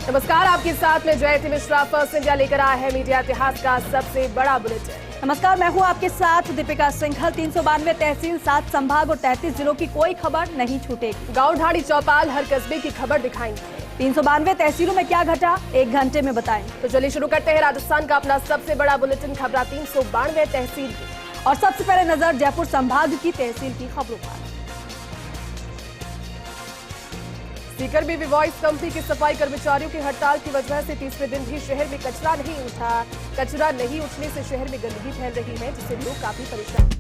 नमस्कार, आपके साथ में जयती मिश्रा। फर्स्ट इंडिया लेकर आया है मीडिया इतिहास का सबसे बड़ा बुलेटिन। नमस्कार, मैं हूं आपके साथ दीपिका सिंघल। 392 तहसील, 7 संभाग और 33 जिलों की कोई खबर नहीं छूटेगी। गांव ढाड़ी चौपाल हर कस्बे की खबर दिखाएंगे। 392 तहसीलों में क्या घटा, 1 घंटे में बताएं। तो चलिए शुरू करते हैं राजस्थान का अपना सबसे बड़ा बुलेटिन खबरा 392 तहसील की। और सबसे पहले नजर जयपुर संभाग की तहसील की खबरों पर। सीकर में वॉइस कंपनी की सफाई कर्मचारियों की हड़ताल की वजह से तीसरे दिन भी शहर में कचरा नहीं उठा। कचरा नहीं उठने से शहर में गंदगी फैल रही है, जिससे लोग काफी परेशान।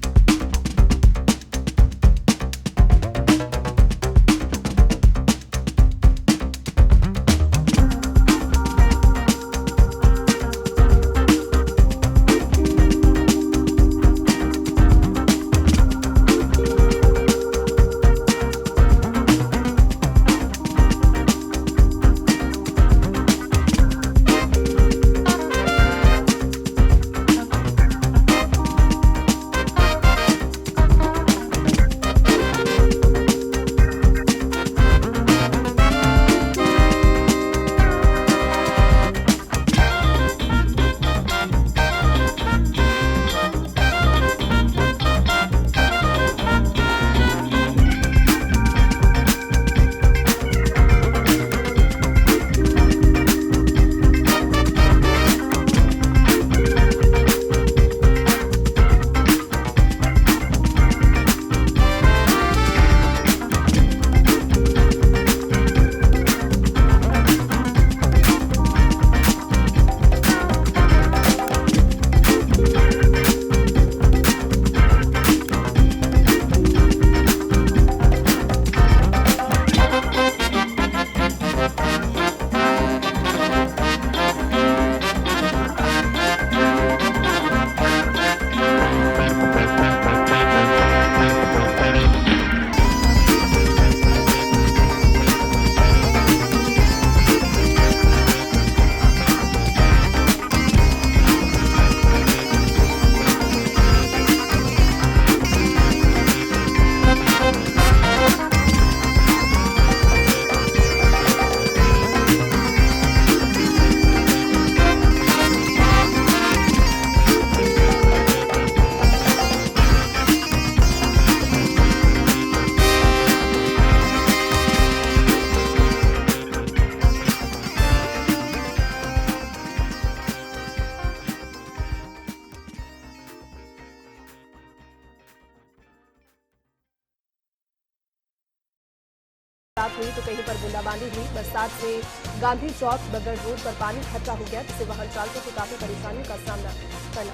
हुई तो कहीं पर बूंदाबांदी हुई। बरसात से गांधी चौक बगड़ रोड पर पानी इकट्ठा हो गया, जिससे वाहन चालकों को काफी परेशानियों का सामना करना पड़ा।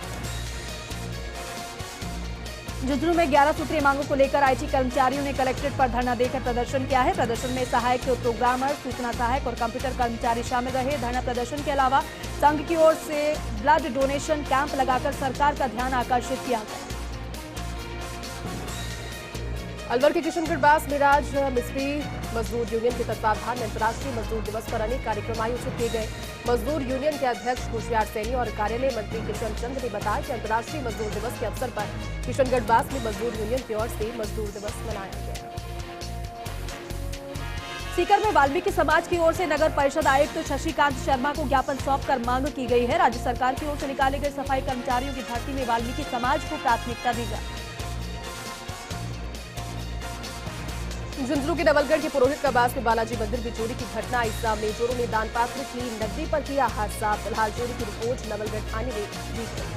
झुंझुनू में 11 सूत्रीय मांगों को लेकर आईटी कर्मचारियों ने कलेक्ट्रेट पर धरना देकर प्रदर्शन किया है। प्रदर्शन में सहायक प्रोग्रामर, सूचना सहायक और कंप्यूटर कर्मचारी शामिल रहे। धरना प्रदर्शन के अलावा संघ की ओर से ब्लड डोनेशन कैंप लगाकर सरकार का ध्यान आकर्षित किया गया। अलवर के किशनगढ़ बास में राज मिस्त्री मजदूर यूनियन के तत्वावधान में अंतर्राष्ट्रीय मजदूर दिवस पर अनेक कार्यक्रम आयोजित किए गए। मजदूर यूनियन के अध्यक्ष होशियार सैनी और कार्यालय मंत्री किशन चंद्र ने बताया कि अंतर्राष्ट्रीय मजदूर दिवस के अवसर पर किशनगढ़ बास में मजदूर यूनियन की ओर से मजदूर दिवस मनाया गया। सीकर में वाल्मीकि समाज की ओर से नगर परिषद आयुक्त शशिकांत शर्मा को ज्ञापन सौंपकर मांग की गई है। राज्य सरकार की ओर से निकाले गए सफाई कर्मचारियों की भर्ती में वाल्मीकि समाज को प्राथमिकता दी जाए। झुंझुनू के नवलगढ़ के पुरोहित कबास में बालाजी मंदिर में चोरी की घटना आई सामने। चोरों ने दान पात्र की नकदी पर किया हादसा। फिलहाल चोरी की रिपोर्ट नवलगढ़ थाने में दी गई।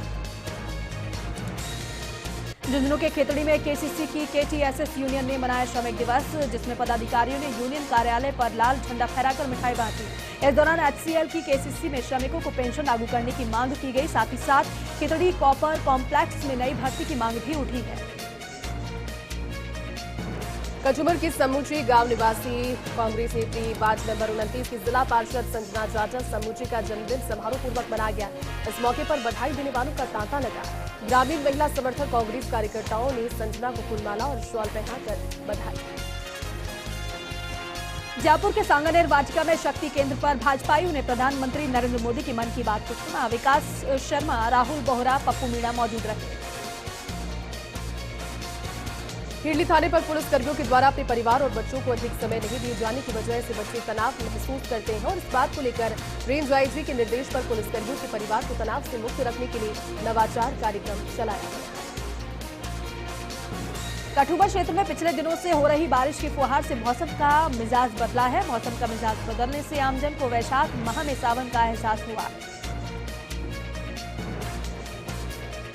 झुंझुनू के खेतड़ी में केसीसी की केटीएसएस यूनियन ने मनाया श्रमिक दिवस, जिसमें पदाधिकारियों ने यूनियन कार्यालय पर लाल झंडा फहराकर मिठाई बांटी। इस दौरान एचसीएल की केसीसी में श्रमिकों को पेंशन लागू करने की मांग की गई। साथ ही साथ खेतड़ी कॉपर कॉम्प्लेक्स में नई भर्ती की मांग भी उठी है। कचूमर की समूची गांव निवासी कांग्रेस नेत्री वार्ड नंबर 29 की जिला पार्षद संजना जाटव समूची का जन्मदिन समारोह पूर्वक मनाया गया। इस मौके पर बधाई देने वालों का तांता लगा। ग्रामीण महिला समर्थक कांग्रेस कार्यकर्ताओं ने संजना को फूलमाला और शॉल पहनाकर बधाई। जयपुर के सांगानेर वाटिका में शक्ति केंद्र पर भाजपाइयों ने प्रधानमंत्री नरेंद्र मोदी की मन की बात को सुना। विकास शर्मा, राहुल बोहरा, पप्पू मीणा मौजूद रहे। खेड़ली थाने पर पुलिस कर्मियों के द्वारा अपने परिवार और बच्चों को अधिक समय नहीं दिए जाने की वजह से बच्चे तनाव महसूस करते हैं और इस बात को लेकर रेंज आईजी के निर्देश पर पुलिस कर्मियों के परिवार को तनाव से मुक्त रखने के लिए नवाचार कार्यक्रम चलाया गया। कठुआ क्षेत्र में पिछले दिनों से हो रही बारिश की फुहार से मौसम का मिजाज बदला है। मौसम का मिजाज बदलने से आमजन को वैशाख माह में सावन का एहसास हुआ।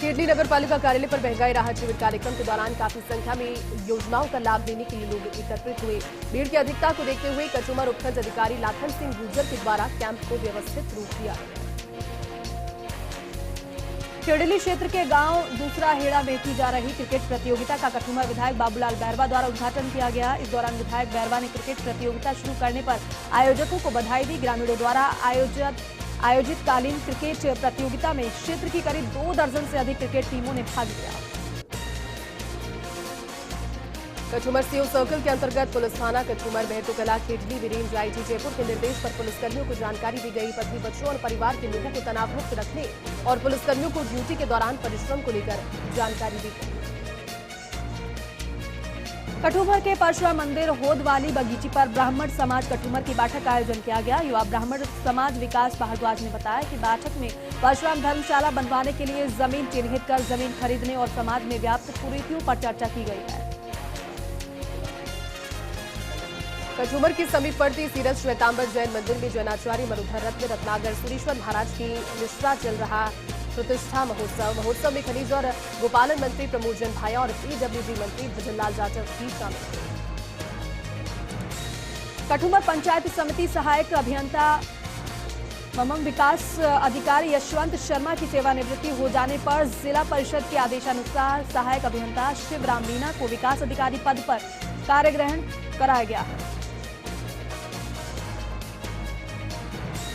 खेड़ली नगर पालिका कार्यालय पर महंगाई राहत शिविर कार्यक्रम के दौरान काफी संख्या में योजनाओं का लाभ लेने के लिए लोग एकत्रित हुए। भीड़ की अधिकता को देखते हुए कचूमर उपखंड अधिकारी लाखन सिंह गुर्जर के द्वारा कैंप को व्यवस्थित रूप दिया। खेड़ली क्षेत्र के गांव दूसरा हेड़ा में की जा रही क्रिकेट प्रतियोगिता का कठुमर विधायक बाबूलाल बैरवा द्वारा उद्घाटन किया गया। इस दौरान विधायक बैरवा ने क्रिकेट प्रतियोगिता शुरू करने पर आयोजकों को बधाई दी। ग्रामीणों द्वारा आयोजित कालीन क्रिकेट प्रतियोगिता में क्षेत्र की करीब 2 दर्जन से अधिक क्रिकेट टीमों ने भाग लिया। कचूमर सीओ सर्कल के अंतर्गत पुलिस थाना कचूमर बहतोकला खेड़ली में रेंज आईजी जयपुर के निर्देश पर पुलिसकर्मियों को जानकारी दी गई। पत्नी बच्चों और परिवार के लोगों को तनाव मुक्त रखने और पुलिसकर्मियों को ड्यूटी के दौरान परिश्रम को लेकर जानकारी दी गई। कठुमर के परशुराम मंदिर होदवाली बगीची पर ब्राह्मण समाज कठुमर की बैठक का आयोजन किया गया। युवा ब्राह्मण समाज विकास भारद्वाज ने बताया कि बैठक में परशुराम धर्मशाला बनवाने के लिए जमीन चिन्हित कर जमीन खरीदने और समाज में व्याप्त कुरीतियों पर चर्चा की गई है। कचूमर के समीपवर्ती सीरत श्वेतांबर जैन मंदिर में जैनाचार्य मरुधर रत्न रत्नागर सुरेश्वर महाराज की निष्ठा चल रहा प्रतिष्ठा महोत्सव में खनिज और गोपालन मंत्री प्रमोदजन भाया और पीडब्ल्यूडी मंत्री भजनलाल जाटव भी शामिल हुए। कठुमर पंचायत समिति सहायक अभियंता ममम विकास अधिकारी यशवंत शर्मा की सेवानिवृत्ति हो जाने पर जिला परिषद के आदेशानुसार सहायक अभियंता शिवराम मीणा को विकास अधिकारी पद पर कार्यग्रहण कराया गया है।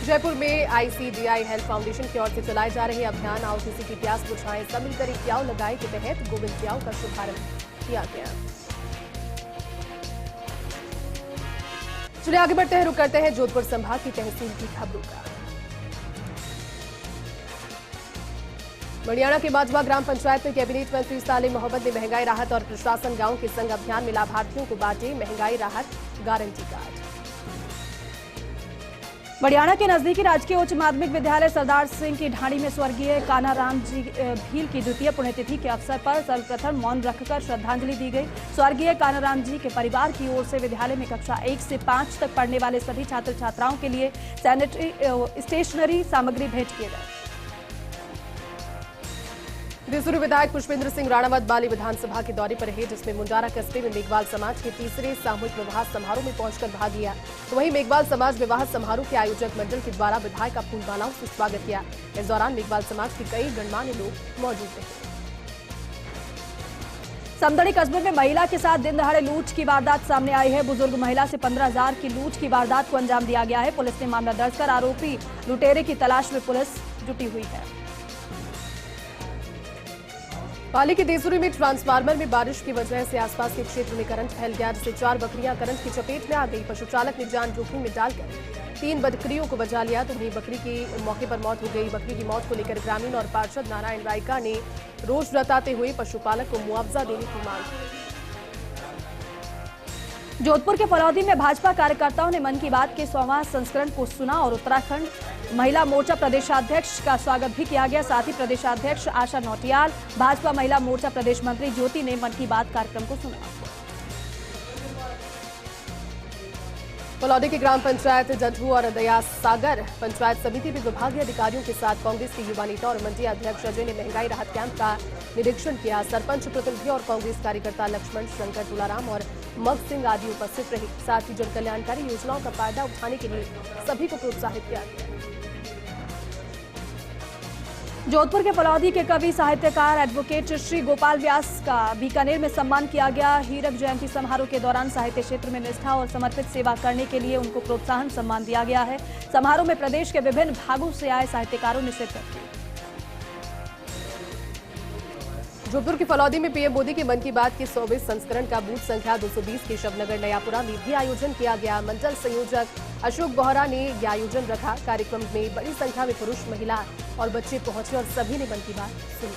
जयपुर में आईसीडीआई हेल्थ फाउंडेशन की ओर से चलाए जा रहे अभियान आओ किसी की प्यास बुझाएं सब मिलकर एक प्याऊ लगाए के तहत गोविंद प्याऊ का शुभारंभ किया गया। चलिए आगे बढ़ते हैं, रुक करते हैं जोधपुर संभाग की तहसील की खबरों का। मड़ियाना के बाजवा ग्राम पंचायत में कैबिनेट मंत्री साले मोहम्मद ने महंगाई राहत और प्रशासन गांव के संग अभियान में लाभार्थियों को बांटे महंगाई राहत गारंटी कार्ड। बड़ियाना के नजदीकी राजकीय उच्च माध्यमिक विद्यालय सरदार सिंह की ढाणी में स्वर्गीय कानाराम जी भील की द्वितीय पुण्यतिथि के अवसर पर सर्वप्रथम मौन रखकर श्रद्धांजलि दी गई। स्वर्गीय कानाराम जी के परिवार की ओर से विद्यालय में कक्षा 1 से 5 तक पढ़ने वाले सभी छात्र छात्राओं के लिए स्टेशनरी सामग्री भेंट किए गए। देसूरी विधायक पुष्पेंद्र सिंह राणावत बाली विधानसभा के दौरे पर रहे, जिसमें मुंडारा कस्बे में मेघवाल समाज के तीसरे सामूहिक विवाह समारोह में पहुंचकर भाग लिया। तो वहीं मेघवाल समाज विवाह समारोह के आयोजक मंडल के द्वारा विधायक का फूलमालाओं से स्वागत किया। इस दौरान मेघवाल समाज के कई गणमान्य लोग मौजूद रहे। समदड़ी कस्बे में महिला के साथ दिन दहाड़े लूट की वारदात सामने आई है। बुजुर्ग महिला से 15,000 की लूट की वारदात को अंजाम दिया गया है। पुलिस ने मामला दर्ज कर आरोपी लुटेरे की तलाश में पुलिस जुटी हुई है। पाली के देसूरी में ट्रांसफार्मर में बारिश की वजह से आसपास के क्षेत्र में करंट फैल गया, जिससे 4 बकरियां करंट की चपेट में आ गई। पशु चालक ने जान जोखिम में डालकर 3 बकरियों को बचा लिया, तो वहीं बकरी की मौके पर मौत हो गई। बकरी की मौत को लेकर ग्रामीण और पार्षद नारायण रायका ने रोष जताते हुए पशुपालक को मुआवजा देने की मांग की। जोधपुर के फलौदी में भाजपा कार्यकर्ताओं ने मन की बात के 100वां संस्करण को सुना और उत्तराखंड महिला मोर्चा प्रदेशाध्यक्ष का स्वागत भी किया गया। साथ ही प्रदेशाध्यक्ष आशा नौटियाल, भाजपा महिला मोर्चा प्रदेश मंत्री ज्योति ने मन की बात कार्यक्रम को सुना। फलौदी के ग्राम पंचायत जंझू और दया सागर पंचायत समिति में विभागीय अधिकारियों के साथ कांग्रेस के युवा नेता और मंडी अध्यक्ष अजय ने महंगाई राहत कैंप का निरीक्षण किया। सरपंच प्रतिनिधि और कांग्रेस कार्यकर्ता लक्ष्मण, शंकर, तुलाराम और मग सिंह आदि उपस्थित रहे। साथ ही जन कल्याणकारी योजनाओं का फायदा उठाने के लिए सभी को प्रोत्साहित किया गया। जोधपुर के फलौदी के कवि साहित्यकार एडवोकेट श्री गोपाल व्यास का बीकानेर में सम्मान किया गया। हीरक जयंती समारोह के दौरान साहित्य क्षेत्र में निष्ठा और समर्पित सेवा करने के लिए उनको प्रोत्साहन सम्मान दिया गया है। समारोह में प्रदेश के विभिन्न भागों से आए साहित्यकारों ने शिरकत की। जोधपुर के फलौदी में पीएम मोदी के मन की बात के 100वें संस्करण का बूथ संख्या 220 के शवनगर नयापुरा में भी आयोजन किया गया। मंडल संयोजक अशोक बोहरा ने यह आयोजन रखा। कार्यक्रम में बड़ी संख्या में पुरुष, महिला और बच्चे पहुंचे और सभी ने मन की बात सुनी।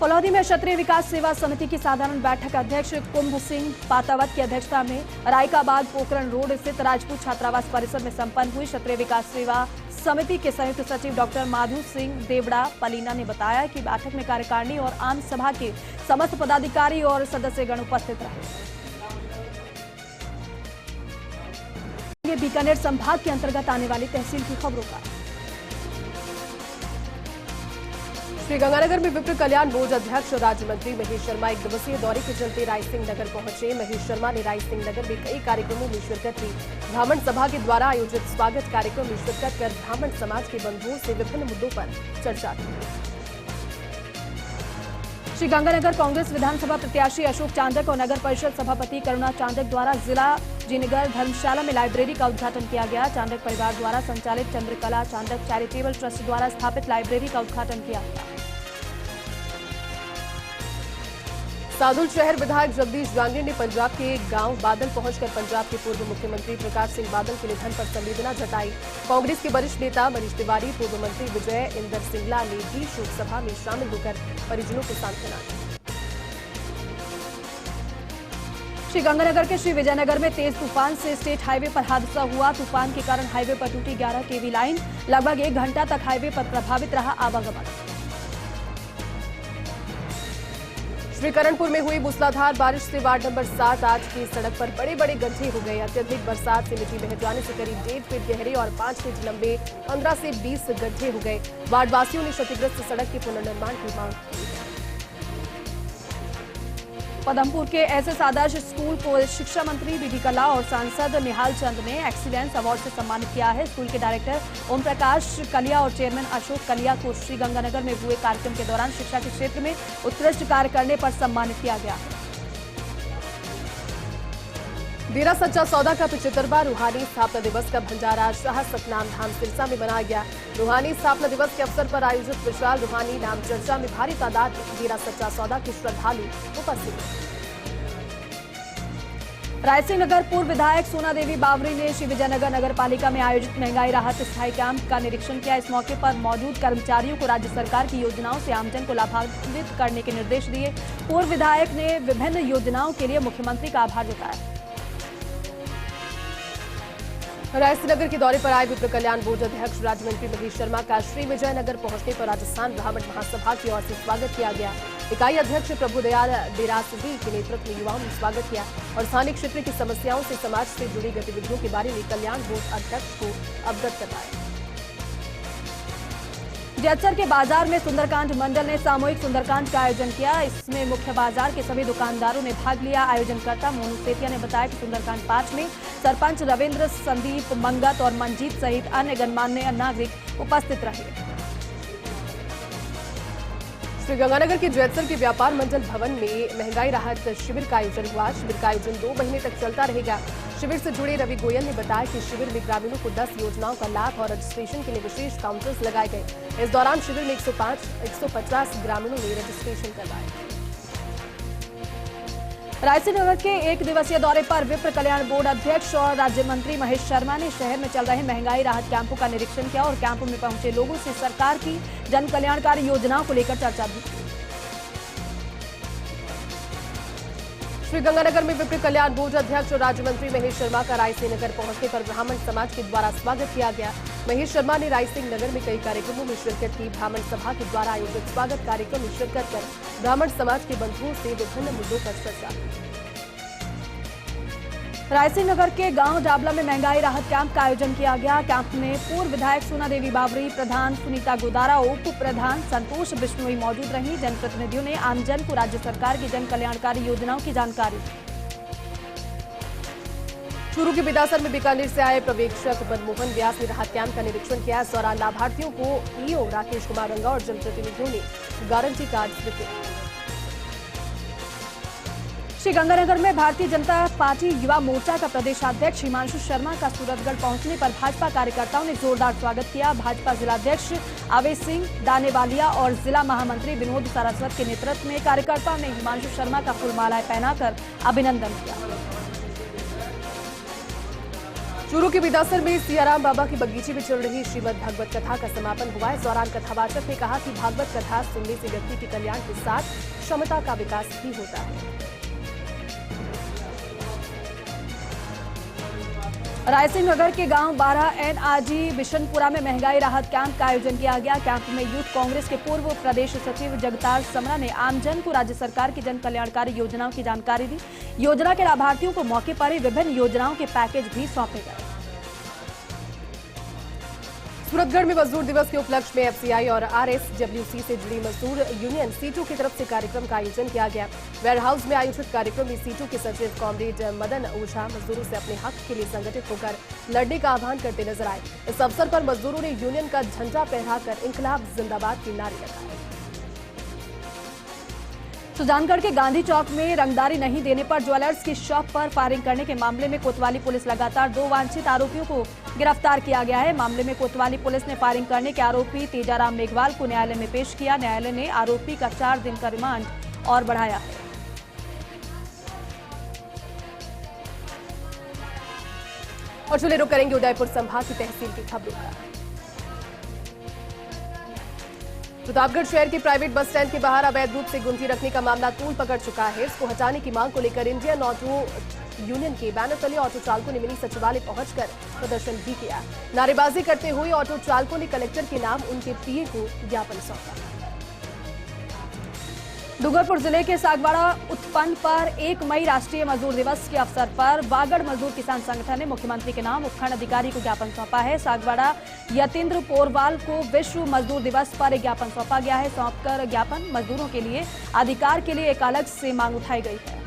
फलौदी में क्षत्रिय विकास सेवा समिति की साधारण बैठक अध्यक्ष कुंभ सिंह पातावत की अध्यक्षता में रायकाबाग पोखरण रोड स्थित राजपूत छात्रावास परिसर में संपन्न हुई। क्षत्रिय विकास सेवा समिति के संयुक्त सचिव डॉक्टर माधु सिंह देवड़ा पलीना ने बताया कि बैठक में कार्यकारिणी और आम सभा के समस्त पदाधिकारी और सदस्यगण उपस्थित रहे। बीकानेर संभाग के अंतर्गत आने वाली तहसील की खबरों का श्रीगंगानगर में विप्र कल्याण बोर्ड अध्यक्ष और राज्य मंत्री महेश शर्मा एक दिवसीय दौरे के चलते रायसिंह नगर पहुंचे। महेश शर्मा ने रायसिंह नगर में कई कार्यक्रमों में शिरकत की। ब्राह्मण सभा के द्वारा आयोजित स्वागत कार्यक्रम में शिरकत कर ब्राह्मण समाज के बंधुओं से विभिन्न मुद्दों पर चर्चा की। श्रीगंगानगर कांग्रेस विधानसभा प्रत्याशी अशोक चांदक और नगर परिषद सभापति करुणा चांदक द्वारा जिला जीनगर धर्मशाला में लाइब्रेरी का उद्घाटन किया गया। चांदक परिवार द्वारा संचालित चंद्रकला चांदक चैरिटेबल ट्रस्ट द्वारा स्थापित लाइब्रेरी का उद्घाटन किया गया। सादुल शहर विधायक जगदीश जांगीर ने पंजाब के गांव बादल पहुंचकर पंजाब के पूर्व मुख्यमंत्री प्रकाश सिंह बादल के निधन पर संवेदना जताई। कांग्रेस के वरिष्ठ नेता मनीष तिवारी, पूर्व मंत्री विजय इंदर सिंगला ने भी शोक सभा में शामिल होकर परिजनों को सांत्वना दी। श्रीगंगानगर के श्री विजयनगर में तेज तूफान से स्टेट हाईवे पर हादसा हुआ। तूफान के कारण हाईवे पर टूटी 11 केवी लाइन। लगभग 1 घंटा तक हाईवे पर प्रभावित रहा आवागमन। श्रीकरणपुर में हुई मूसलाधार बारिश से वार्ड नंबर 7-8 की सड़क पर बड़े बड़े गड्ढे हो गए। अत्यधिक बरसात से मिट्टी बह जाने से करीब 1.5 फीट गहरे और 5 फीट लंबे 15 से 20 गड्ढे हो गए। वार्डवासियों ने क्षतिग्रस्त सड़क के पुनर्निर्माण की मांग की। पदमपुर के एसएस आदर्श स्कूल को शिक्षा मंत्री बीडी कला और सांसद निहाल चंद ने एक्सीलेंस अवार्ड से सम्मानित किया है। स्कूल के डायरेक्टर ओम प्रकाश कलिया और चेयरमैन अशोक कलिया को श्रीगंगानगर में हुए कार्यक्रम के दौरान शिक्षा के क्षेत्र में उत्कृष्ट कार्य करने पर सम्मानित किया गया। डेरा सच्चा सौदा का 75वां रूहानी स्थापना दिवस का भंडारा शाह सतनाम धाम सिरसा में मनाया गया। रूहानी स्थापना दिवस के अवसर पर आयोजित विशाल रूहानी नाम चर्चा में भारी तादाद में डेरा सच्चा सौदा के श्रद्धालु उपस्थित थे। रायसिंह नगर पूर्व विधायक सोना देवी बावरी ने श्री विजयनगर नगर पालिका में आयोजित महंगाई राहत स्थायी कैंप का निरीक्षण किया। इस मौके पर मौजूद कर्मचारियों को राज्य सरकार की योजनाओं से आमजन को लाभान्वित करने के निर्देश दिए। पूर्व विधायक ने विभिन्न योजनाओं के लिए मुख्यमंत्री का आभार जताया। रायसिंह नगर के दौरे पर आए विप्र कल्याण बोर्ड अध्यक्ष राज्य मंत्री महेश शर्मा का श्री विजयनगर पहुंचने पर राजस्थान ब्राह्मण महासभा की ओर से स्वागत किया गया। इकाई अध्यक्ष प्रभुदयाल डेरासजी के नेतृत्व में युवाओं ने स्वागत किया और स्थानीय क्षेत्र की समस्याओं से समाज से जुड़ी गतिविधियों के बारे में कल्याण बोर्ड अध्यक्ष को अवगत करवाया। जैतसर के बाजार में सुंदरकांड मंडल ने सामूहिक सुंदरकांड का आयोजन किया। इसमें मुख्य बाजार के सभी दुकानदारों ने भाग लिया। आयोजनकर्ता मोनू सेतिया ने बताया कि सुंदरकांड 5 में सरपंच रविंद्र, संदीप, मंगत और मंजीत सहित अन्य गणमान्य नागरिक उपस्थित रहे। श्रीगंगानगर के जैतसर के व्यापार मंडल भवन में महंगाई राहत शिविर का आयोजन हुआ। शिविर का आयोजन 2 महीने तक चलता रहेगा। शिविर से जुड़े रवि गोयल ने बताया कि शिविर में ग्रामीणों को 10 योजनाओं का लाभ और रजिस्ट्रेशन के लिए विशेष काउंटर्स लगाए गए। इस दौरान शिविर में 150 ग्रामीणों ने रजिस्ट्रेशन करवाया। रायसिंह नगर के 1 दिवसीय दौरे पर विप्र कल्याण बोर्ड अध्यक्ष और राज्य मंत्री महेश शर्मा ने शहर में चल रहे महंगाई राहत कैंपों का निरीक्षण किया और कैंपों में पहुंचे लोगों से सरकार की जन कल्याणकारी योजनाओं को लेकर चर्चा भी की। श्रीगंगानगर में विप्र कल्याण बोर्ड अध्यक्ष और राज्य मंत्री महेश शर्मा का रायसिंह नगर पहुंचने पर ब्राह्मण समाज के द्वारा स्वागत किया गया। महेश शर्मा ने रायसिंह नगर में कई कार्यक्रमों में शिरकत की। ब्राह्मण सभा के द्वारा आयोजित स्वागत कार्यक्रम में शिरकत कर ब्राह्मण समाज के बंधुओं से विभिन्न मुद्दों पर चर्चा की। रायसिंह नगर के गांव डाबला में महंगाई राहत कैंप का आयोजन किया गया। कैंप में पूर्व विधायक सोना देवी बावरी, प्रधान सुनीता गोदारा, उप प्रधान संतोष बिश्नोई मौजूद रही। जनप्रतिनिधियों ने आमजन को राज्य सरकार की जन कल्याणकारी योजनाओं की जानकारी दी। चूरू के बिदासर में बीकानेर से आए पर्यवेक्षक मनमोहन व्यास ने राहत कैंप का निरीक्षण किया। इस दौरान लाभार्थियों को ईओ राकेश कुमार रंगा और जनप्रतिनिधियों ने गारंटी कार्ड वितरित। श्रीगंगानगर में भारतीय जनता पार्टी युवा मोर्चा का प्रदेशाध्यक्ष हिमांशु शर्मा का सूरतगढ़ पहुंचने पर भाजपा कार्यकर्ताओं ने जोरदार स्वागत किया। भाजपा जिलाध्यक्ष आवेश सिंह दानेवालिया और जिला महामंत्री विनोद सारस्वत के नेतृत्व में कार्यकर्ताओं ने हिमांशु शर्मा का फूलमालाएं पहनाकर अभिनंदन किया। चूरू के बिदासर में सियाराम बाबा की बगीचे में चल रही श्रीमद् भागवत कथा का समापन हुआ। इस दौरान कथावाचक ने कहा कि भागवत कथा सुनने से व्यक्ति के कल्याण के साथ क्षमता का विकास भी होता है। रायसिंह नगर के गांव 12 NRG बिशनपुरा में महंगाई राहत कैंप का आयोजन किया गया। कैंप में यूथ कांग्रेस के पूर्व प्रदेश सचिव जगतार समरा ने आमजन को राज्य सरकार की जन कल्याणकारी योजनाओं की जानकारी दी। योजना के लाभार्थियों को मौके पर ही विभिन्न योजनाओं के पैकेज भी सौंपे गए। सूरतगढ़ में मजदूर दिवस के उपलक्ष्य में FCI और RSWC से जुड़ी मजदूर यूनियन सीटू की तरफ से कार्यक्रम का आयोजन किया गया। वेयर हाउस में आयोजित कार्यक्रम में सीटू के सचिव कॉमरेड मदन ओझा मजदूरों से अपने हक के लिए संगठित होकर लड़ने का आह्वान करते नजर आए। इस अवसर पर मजदूरों ने यूनियन का झंडा फहराकर इंकलाब जिंदाबाद के नारे लगाए। सुजानगढ़ के गांधी चौक में रंगदारी नहीं देने पर ज्वेलर्स की शॉप पर फायरिंग करने के मामले में कोतवाली पुलिस लगातार 2 वांछित आरोपियों को गिरफ्तार किया गया है। मामले में कोतवाली पुलिस ने फायरिंग करने के आरोपी तेजाराम मेघवाल को न्यायालय में पेश किया। न्यायालय ने आरोपी का 4 दिन का रिमांड और बढ़ाया है। और चलिए रुक करेंगे उदयपुर संभाग की तहसील की खबरों का। प्रतापगढ़ शहर के प्राइवेट बस स्टैंड के बाहर अवैध रूप से गुंजी रखने का मामला तूल पकड़ चुका है। इसको हटाने की मांग को लेकर इंडियन ऑटो यूनियन के बैनर तले ऑटो चालकों ने मिनी सचिवालय पहुंचकर प्रदर्शन भी किया। नारेबाजी करते हुए ऑटो चालकों ने कलेक्टर के नाम उनके PA को ज्ञापन सौंपा। डूंगरपुर जिले के सागवाड़ा उत्पन्न पर 1 मई राष्ट्रीय मजदूर दिवस के अवसर पर वागड़ मजदूर किसान संगठन ने मुख्यमंत्री के नाम उपखंड अधिकारी को ज्ञापन सौंपा है। सागवाड़ा यतीन्द्र पोरवाल को विश्व मजदूर दिवस पर एक ज्ञापन सौंपा गया है। सौंपकर ज्ञापन मजदूरों के लिए अधिकार के लिए एक अलग से मांग उठाई गई है।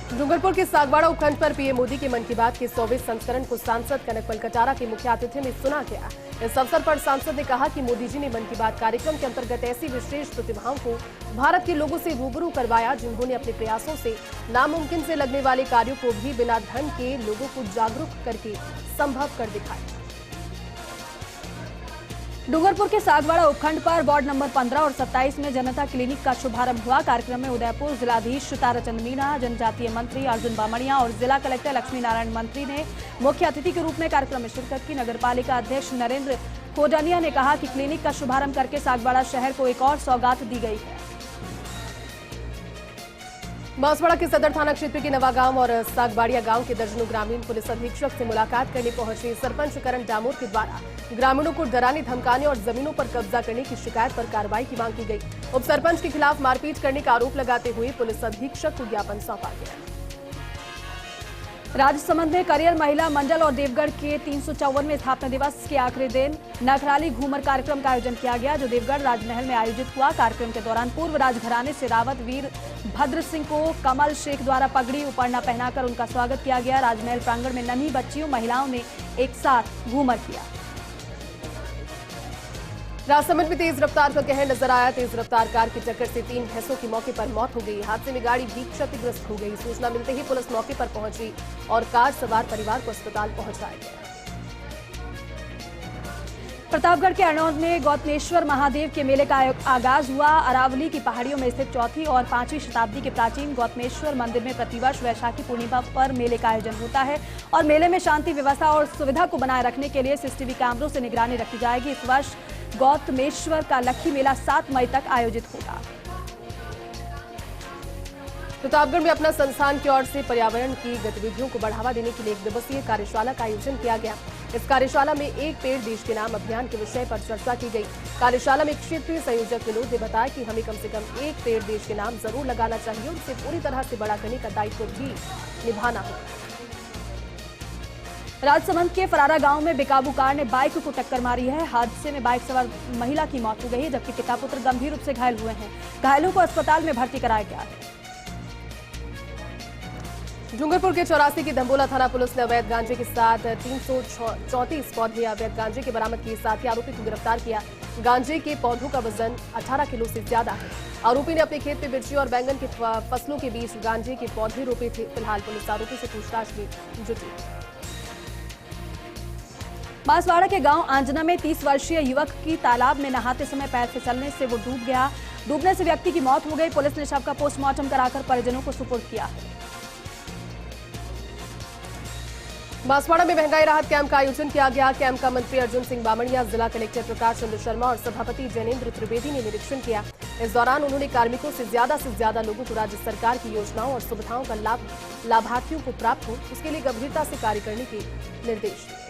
डूंगरपुर के सागवाड़ा उपखंड पर PM मोदी के मन की बात के 100वें संस्करण को सांसद कनकमल कटारा के मुख्य आतिथ्य में सुना गया। इस अवसर पर सांसद ने कहा कि मोदी जी ने मन की बात कार्यक्रम के अंतर्गत ऐसी विशेष प्रतिभाओं को भारत के लोगों से रूबरू करवाया जिन्होंने अपने प्रयासों से नामुमकिन से लगने वाले कार्यों को भी बिना धन के लोगों को जागरूक करके संभव कर दिखाया। डूंगरपुर के सागवाड़ा उपखंड पर वार्ड नंबर 15 और 27 में जनता क्लिनिक का शुभारंभ हुआ। कार्यक्रम में उदयपुर जिलाधीश ताराचंद मीणा, जनजातीय मंत्री अर्जुन बामणिया और जिला कलेक्टर लक्ष्मी नारायण मंत्री ने मुख्य अतिथि के रूप में कार्यक्रम में शिरकत की। नगरपालिका अध्यक्ष नरेंद्र खोजानिया ने कहा कि क्लिनिक का शुभारंभ करके सागवाड़ा शहर को एक और सौगात दी गई है। बांसवाड़ा के सदर थाना क्षेत्र के नवागांव और सागबाड़िया गांव के दर्जनों ग्रामीण पुलिस अधीक्षक से मुलाकात करने पहुंचे। सरपंच करण डामोर के द्वारा ग्रामीणों को डराने धमकाने और जमीनों पर कब्जा करने की शिकायत पर कार्रवाई की मांग की गई। उप सरपंच के खिलाफ मारपीट करने का आरोप लगाते हुए पुलिस अधीक्षक को ज्ञापन सौंपा गया। राजसमंद में करियर महिला मंडल और देवगढ़ के 354वें स्थापना दिवस के आखिरी दिन नखराली घूमर कार्यक्रम का आयोजन किया गया, जो देवगढ़ राजमहल में आयोजित हुआ। कार्यक्रम के दौरान पूर्व राजघराने से रावत वीर भद्र सिंह को कमल शेख द्वारा पगड़ी उपरना पहनाकर उनका स्वागत किया गया। राजमहल प्रांगण में नन्ही बच्चियों महिलाओं ने एक साथ घूमर किया। राजसमंद में तेज रफ्तार का कहर नजर आया। तेज रफ्तार कार की टक्कर से 3 भैंसों की मौके पर मौत हो गई। हादसे में गाड़ी भी क्षतिग्रस्त हो गई। सूचना मिलते ही पुलिस मौके पर पहुंची और कार सवार परिवार को अस्पताल पहुंचाया गया। प्रतापगढ़ के अरनौद में गौतमेश्वर महादेव के मेले का आगाज हुआ। अरावली की पहाड़ियों में स्थित 4वीं और 5वीं शताब्दी के प्राचीन गौतमेश्वर मंदिर में प्रतिवर्ष वैशाखी पूर्णिमा पर मेले का आयोजन होता है और मेले में शांति व्यवस्था और सुविधा को बनाए रखने के लिए CCTV कैमरों से निगरानी रखी जाएगी। इस वर्ष गौतमेश्वर का लक्खी मेला 7 मई तक आयोजित होगा। प्रतापगढ़ में अपना संस्थान की ओर से पर्यावरण की गतिविधियों को बढ़ावा देने के लिए 1 दिवसीय कार्यशाला का आयोजन किया गया। इस कार्यशाला में एक पेड़ देश के नाम अभियान के विषय पर चर्चा की गई। कार्यशाला में क्षेत्रीय संयोजक विनोद ने बताया कि हमें कम से कम एक पेड़ देश के नाम जरूर लगाना चाहिए और उसे पूरी तरह से बड़ा करने का दायित्व भी निभाना होगा। राजसमंद के फरारा गांव में बेकाबू कार ने बाइक को टक्कर मारी है। हादसे में बाइक सवार महिला की मौत हो गई है, जबकि पिता पुत्र गंभीर रूप से घायल हुए हैं। घायलों को अस्पताल में भर्ती कराया गया है। डूंगरपुर के 84 की धंबोला थाना पुलिस ने अवैध गांजे के साथ 334 पौधे अवैध गांजे के बरामद किए। साथ ही आरोपी को गिरफ्तार किया। गांजे के पौधों का वजन 18 किलो से ज्यादा है। आरोपी ने अपने खेत में मिर्ची और बैंगन की फसलों के बीच गांजे के पौधे रोपे थे। फिलहाल पुलिस आरोपी से पूछताछ में जुटी। बांसवाड़ा के गांव आंजना में 30 वर्षीय युवक की तालाब में नहाते समय पैर फिसलने से वो डूब गया। डूबने से व्यक्ति की मौत हो गई। पुलिस ने शव का पोस्टमार्टम कराकर परिजनों को सुपुर्द किया है। बांसवाड़ा में महंगाई राहत कैंप का आयोजन किया गया। कैंप का मंत्री अर्जुन सिंह बामणिया, जिला कलेक्टर प्रकाश चंद्र शर्मा और सभापति जैनेन्द्र त्रिवेदी ने निरीक्षण किया। इस दौरान उन्होंने कार्मिकों से ज्यादा लोगों को राज्य सरकार की योजनाओं और सुविधाओं का लाभ लाभार्थियों को प्राप्त हो, उसके लिए गंभीरता से कार्य करने के निर्देश दिए।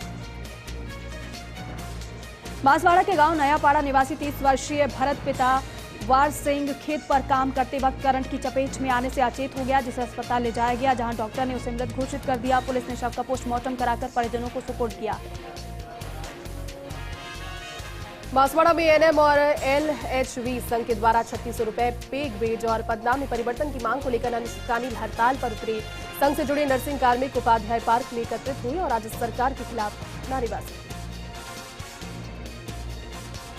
बांसवाड़ा के गांव नयापाड़ा निवासी 30 वर्षीय भरत पिता वार सिंह खेत पर काम करते वक्त करंट की चपेट में आने से अचेत हो गया, जिसे अस्पताल ले जाया गया, जहां डॉक्टर ने उसे मृत घोषित कर दिया। पुलिस ने शव का पोस्टमार्टम कराकर परिजनों को सुपुर्द किया। बांसवाड़ा में एनएम और एलएचवी संघ के द्वारा 3600 रुपए पे वेज और पदनाम में परिवर्तन की मांग को लेकर अनिश्चितकालीन हड़ताल पर उतरे संघ से जुड़े नर्सिंग कार्मिक उपाध्याय पार्क में एकत्रित हुए और राज्य सरकार के खिलाफ नारेबाजी।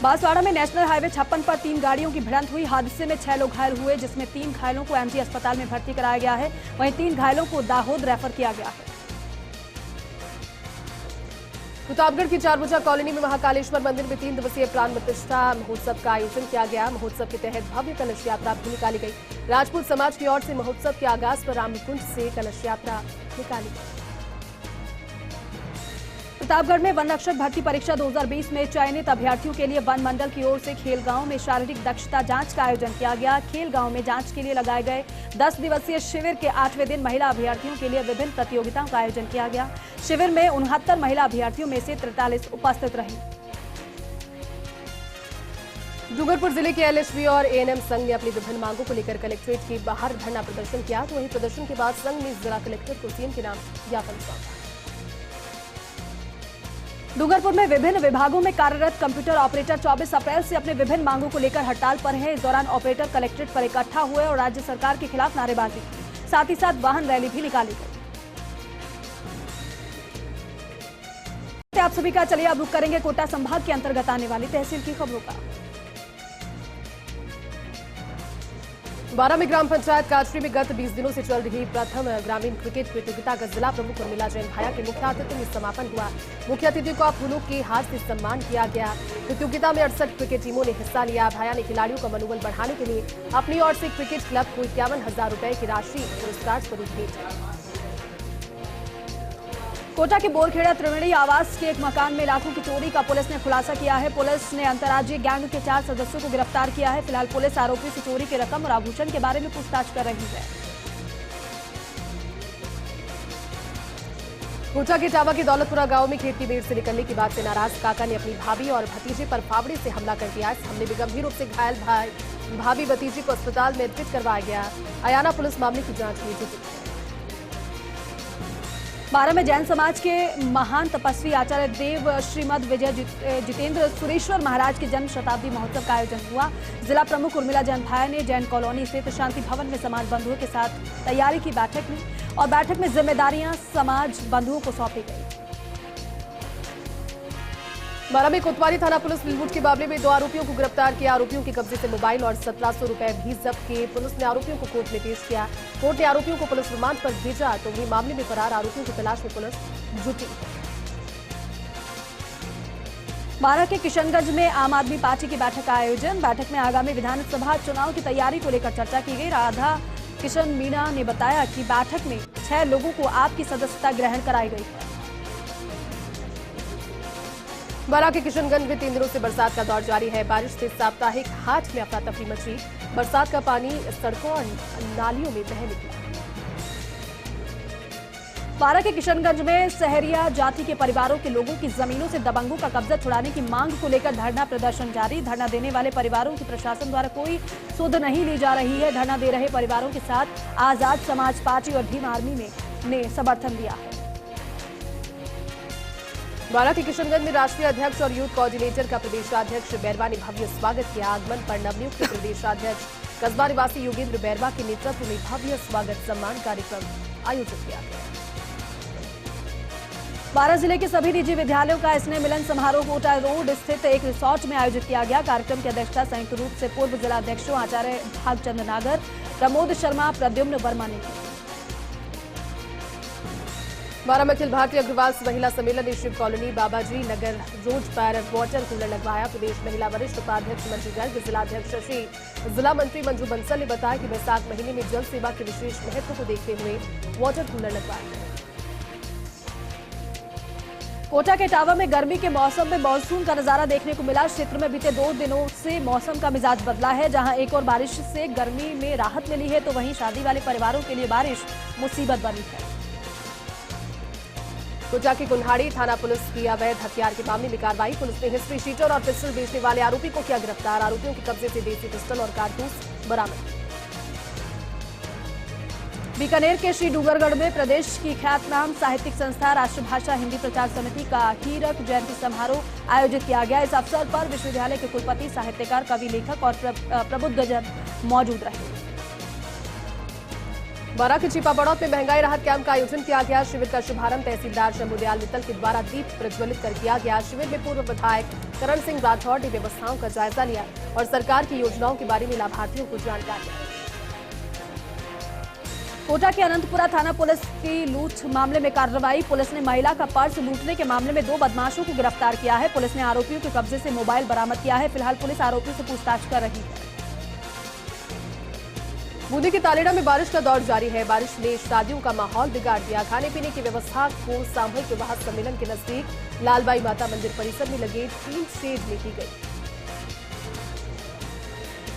बांसवाड़ा में नेशनल हाईवे 56 पर 3 गाड़ियों की भिड़ंत हुई। हादसे में 6 लोग घायल हुए, जिसमें 3 घायलों को एमजी अस्पताल में भर्ती कराया गया है, वहीं 3 घायलों को दाहोद रेफर किया गया है। प्रतापगढ़ की चारभुजा कॉलोनी में महाकालेश्वर मंदिर में 3 दिवसीय प्राण प्रतिष्ठा महोत्सव का आयोजन किया गया। महोत्सव के तहत भव्य कलश यात्रा भी निकाली गई। राजपूत समाज की ओर से महोत्सव के आगाज पर रामकुंड से कलश यात्रा निकाली गई। प्रतापगढ़ में वन रक्षक भर्ती परीक्षा 2020 में चयनित अभ्यर्थियों के लिए वन मंडल की ओर से खेल गांव में शारीरिक दक्षता जांच का आयोजन किया गया। खेल गांव में जांच के लिए लगाए गए 10 दिवसीय शिविर के 8वें दिन महिला अभ्यर्थियों के लिए विभिन्न प्रतियोगिताओं का आयोजन किया गया। शिविर में 69 महिला अभ्यर्थियों में से 43 उपस्थित रहीं। डूंगरपुर जिले के एलएचवी और एएनएम संघ ने अपनी विभिन्न मांगों को लेकर कलेक्ट्रेट के बाहर धरना प्रदर्शन किया। तो वहीं प्रदर्शन के बाद संघ ने जिला कलेक्टर को सीएम के नाम ज्ञापन सौंपा। डूंगरपुर में विभिन्न विभागों में कार्यरत कंप्यूटर ऑपरेटर 24 अप्रैल से अपने विभिन्न मांगों को लेकर हड़ताल पर हैं। इस दौरान ऑपरेटर कलेक्ट्रेट पर इकट्ठा हुए और राज्य सरकार के खिलाफ नारेबाजी की, साथ ही साथ वाहन रैली भी निकाली गई। आप सभी का चलिए अब रुख करेंगे कोटा संभाग के अंतर्गत आने वाली तहसील की खबरों का। बारा में ग्राम पंचायत काचरी में गत 20 दिनों से चल रही प्रथम ग्रामीण क्रिकेट प्रतियोगिता का जिला प्रमुख उर्मिला जैन भाया के मुख्य अतिथि में समापन हुआ। मुख्य अतिथि को फूलों के हाथ से सम्मान किया गया। प्रतियोगिता में 68 क्रिकेट टीमों ने हिस्सा लिया। भाया ने खिलाड़ियों का मनोबल बढ़ाने के लिए अपनी ओर से क्रिकेट क्लब को 51,000 रुपए की राशि पुरस्कार स्वरूप भेजी। कोटा के बोरखेड़ा त्रिवेणी आवास के एक मकान में लाखों की चोरी का पुलिस ने खुलासा किया है। पुलिस ने अंतर्राज्यीय गैंग के 4 सदस्यों को गिरफ्तार किया है। फिलहाल पुलिस आरोपी से चोरी की रकम और आभूषण के बारे में पूछताछ कर रही है। कोटा के टावा के दौलतपुरा गांव में खेत की बेड़ से निकलने की बात से नाराज काका ने अपनी भाभी और भतीजे पर फावड़े से हमला कर दिया। इस हमले में गंभीर रूप से घायल भाभी भतीजे को अस्पताल में एडमिट करवाया गया। अयाना पुलिस मामले की जांच में जुटी। बारा में जैन समाज के महान तपस्वी आचार्य देव श्रीमद विजय जितेंद्र सुरेश्वर महाराज के जन्म शताब्दी महोत्सव का आयोजन हुआ। जिला प्रमुख उर्मिला जैन भाया ने जैन कॉलोनी स्थित शांति भवन में समाज बंधुओं के साथ तैयारी की बैठक में और बैठक में जिम्मेदारियां समाज बंधुओं को सौंपी गई। बारा में कोतवाली थाना पुलिस लूट के मामले में 2 आरोपियों को गिरफ्तार किया। आरोपियों के कब्जे से मोबाइल और 1700 रुपए भी जब्त किए। पुलिस ने आरोपियों को कोर्ट में पेश किया। कोर्ट ने आरोपियों को पुलिस रिमांड पर भेजा। तो वहीं मामले में फरार आरोपियों की तलाश में पुलिस जुटी। बारा के किशनगंज में आम आदमी पार्टी की बैठक का आयोजन। बैठक में आगामी विधानसभा चुनाव की तैयारी को लेकर चर्चा की गई। राधा किशन मीणा ने बताया कि बैठक में 6 लोगों को आपकी सदस्यता ग्रहण कराई गई। बारा के किशनगंज में 3 दिनों से बरसात का दौर जारी है। बारिश से साप्ताहिक हाट में अफरा तफरी मची। बरसात का पानी सड़कों और नालियों में बह निकला। बारा के किशनगंज में सहरिया जाति के परिवारों के लोगों की जमीनों से दबंगों का कब्जा छुड़ाने की मांग को लेकर धरना प्रदर्शन जारी। धरना देने वाले परिवारों की प्रशासन द्वारा कोई सुध नहीं ली जा रही है। धरना दे रहे परिवारों के साथ आजाद समाज पार्टी और भीम आर्मी ने समर्थन दिया है। बारा के किशनगंज में राष्ट्रीय अध्यक्ष और यूथ कोऑर्डिनेटर का प्रदेशाध्यक्ष बैरवा ने भव्य स्वागत किया। आगमन पर नवनियुक्त प्रदेशाध्यक्ष कस्बा निवासी योगेंद्र बैरवा के नेतृत्व में भव्य स्वागत सम्मान कार्यक्रम आयोजित किया गया। बारा जिले के सभी निजी विद्यालयों का स्नेह मिलन समारोह कोटा रोड स्थित एक रिसोर्ट में आयोजित किया गया। कार्यक्रम की अध्यक्षता संयुक्त रूप से पूर्व जिलाध्यक्षों आचार्य भागचंद नागर, प्रमोद शर्मा, प्रद्युम्न वर्मा ने की। बारा में अखिल भारतीय अग्रवाल महिला सम्मेलन ने शिव कॉलोनी बाबाजी नगर रोड पर वाटर कूलर लगवाया। प्रदेश महिला वरिष्ठ उपाध्यक्ष मंजू गर्ग, जिलाध्यक्ष शशि, जिला मंत्री मंजू बंसल ने बताया कि बैसाख महीने में जल सेवा के विशेष महत्व को देखते हुए वाटर कूलर लगवाया गया। कोटा के इटावा में गर्मी के मौसम में मानसून का नजारा देखने को मिला। क्षेत्र में बीते 2 दिनों से मौसम का मिजाज बदला है। जहां एक और बारिश से गर्मी में राहत मिली है, तो वहीं शादी वाले परिवारों के लिए बारिश मुसीबत बनी है। कोटा की कुल्हाड़ी थाना पुलिस की अवैध हथियार के मामले में कार्रवाई। पुलिस ने हिस्ट्री शीटर और पिस्टल बेचने वाले आरोपी को किया गिरफ्तार। आरोपियों के कब्जे से देसी पिस्टल और कारतूस बरामद। बीकानेर के श्री डूंगरगढ़ में प्रदेश की ख्यातनाम साहित्यिक संस्था राष्ट्रभाषा हिंदी प्रचार समिति का हीरक जयंती समारोह आयोजित किया गया। इस अवसर पर विश्वविद्यालय के कुलपति, साहित्यकार, कवि, लेखक और प्रबुद्धजन मौजूद रहे। बारां के चीपाबड़ौत में महंगाई राहत कैंप का आयोजन किया गया। शिविर का शुभारंभ तहसीलदार शंभुदयाल मित्तल के द्वारा दीप प्रज्वलित कर किया गया। शिविर में पूर्व विधायक करण सिंह राठौड़ ने व्यवस्थाओं का जायजा लिया और सरकार की योजनाओं के बारे में लाभार्थियों को जानकारी दी। कोटा के अनंतपुरा थाना पुलिस की लूट मामले में कार्रवाई। पुलिस ने महिला का पर्स लूटने के मामले में 2 बदमाशों को गिरफ्तार किया है। पुलिस ने आरोपियों के कब्जे से मोबाइल बरामद किया है। फिलहाल पुलिस आरोपियों से पूछताछ कर रही है। बूंदी के तालेड़ा में बारिश का दौर जारी है। बारिश ने शादियों का माहौल बिगाड़ दिया। खाने पीने की व्यवस्था को सामूहिक विवाह सम्मेलन के नजदीक लालबाई माता मंदिर परिसर में लगे 3 शेड में की गई।